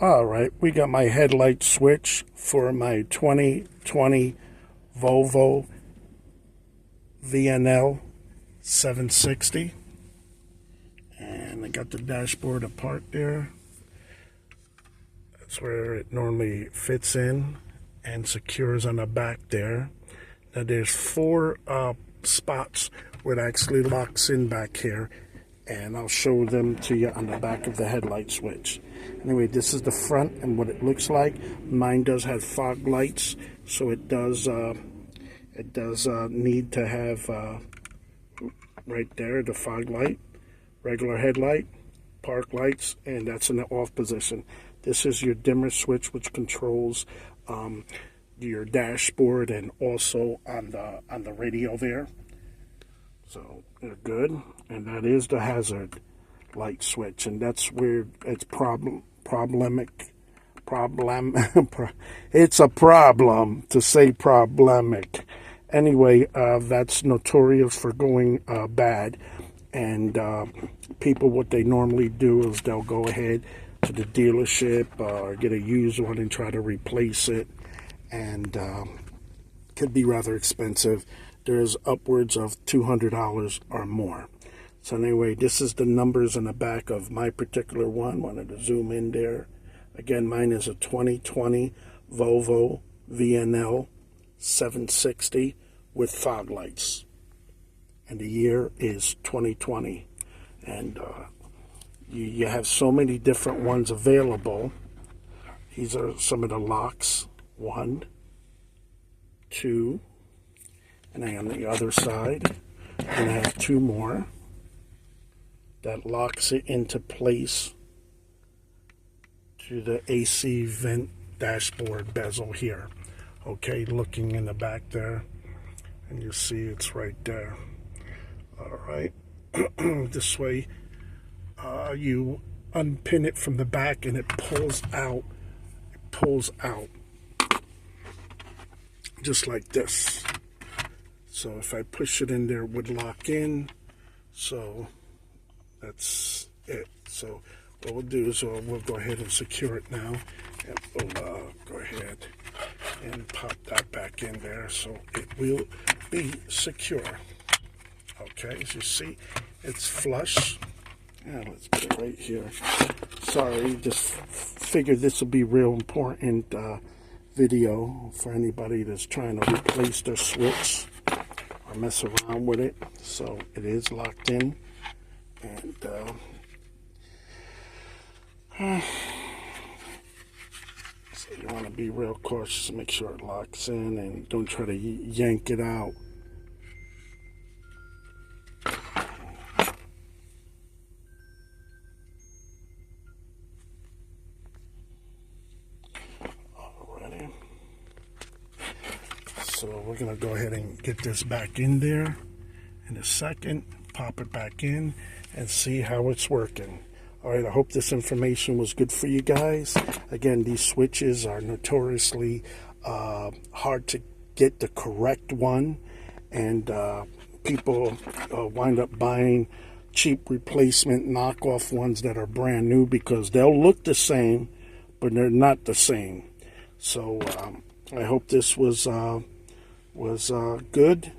All right, we got my headlight switch for my 2020 Volvo VNL 760. And I got the dashboard apart there. That's where it normally fits in and secures on the back there. Now there's four spots where it actually locks in back here, and I'll show them to you on the back of the headlight switch. Anyway, this is the front and what it looks like. Mine does have fog lights, so it does need to have right there the fog light, regular headlight, park lights, and that's in the off position. This is your dimmer switch, which controls your dashboard and also on the radio there. So they're good, and that is the hazard light switch, and that's where it's it's a problem to say problematic. Anyway, that's notorious for going bad, and people, what they normally do is they'll go ahead to the dealership or get a used one and try to replace it, and could be rather expensive. There's upwards of $200 or more. So anyway, this is the numbers in the back of my particular one. Wanted to zoom in there. Again, mine is a 2020 Volvo VNL 760 with fog lights. And the year is 2020. And you have so many different ones available. These are some of the locks. 1, 2, and then on the other side, you're going to have 2 more. That locks it into place to the AC vent dashboard bezel here. Okay, looking in the back there, and you see it's right there. All right, this way you unpin it from the back and it pulls out. It pulls out just like this. So if I push it in there, it would lock in. So that's it. So what we'll do is we'll go ahead and secure it now. And we'll go ahead and pop that back in there so it will be secure. Okay, as you see, it's flush. Yeah, let's put it right here. Sorry, just figured this will be real important video for anybody that's trying to replace their switch or mess around with it. So it is locked in, and so you want to be real cautious, make sure it locks in, and don't try to yank it out. Alrighty. So we're going to go ahead and get this back in there in a second, pop it back in, and see how it's working. All right, I hope this information was good for you guys. Again, these switches are notoriously hard to get the correct one, and people wind up buying cheap replacement knockoff ones that are brand new because they'll look the same, but they're not the same. So I hope this was good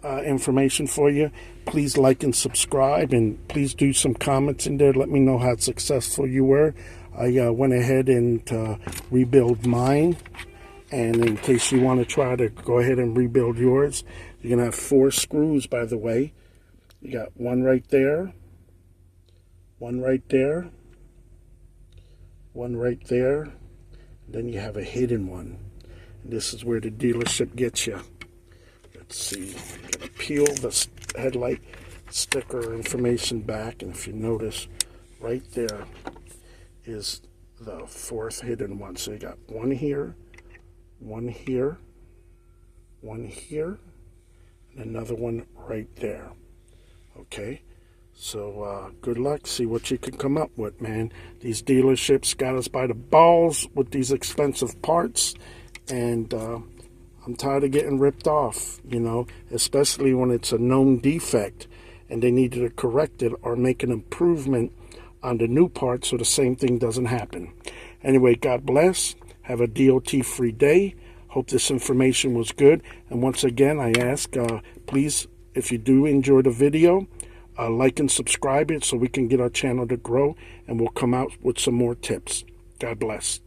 information for you. Please like and subscribe, and please do some comments in there. Let me know how successful you were. I went ahead and rebuild mine, and in case you want to try to go ahead and rebuild yours, you're going to have 4 screws, by the way. You got one right there, one right there, one right there, and then you have a hidden one. And this is where the dealership gets you. Let's see, I'm going to peel the headlight sticker information back, and if you notice, right there is the 4th hidden one. So you got one here, one here, one here, and another one right there. Okay, so good luck. See what you can come up with, man. These dealerships got us by the balls with these expensive parts, and I'm tired of getting ripped off, you know, especially when it's a known defect and they needed to correct it or make an improvement on the new part so the same thing doesn't happen. Anyway, God bless. Have a DOT-free day. Hope this information was good. And once again, I ask, please, if you do enjoy the video, like and subscribe it so we can get our channel to grow, and we'll come out with some more tips. God bless.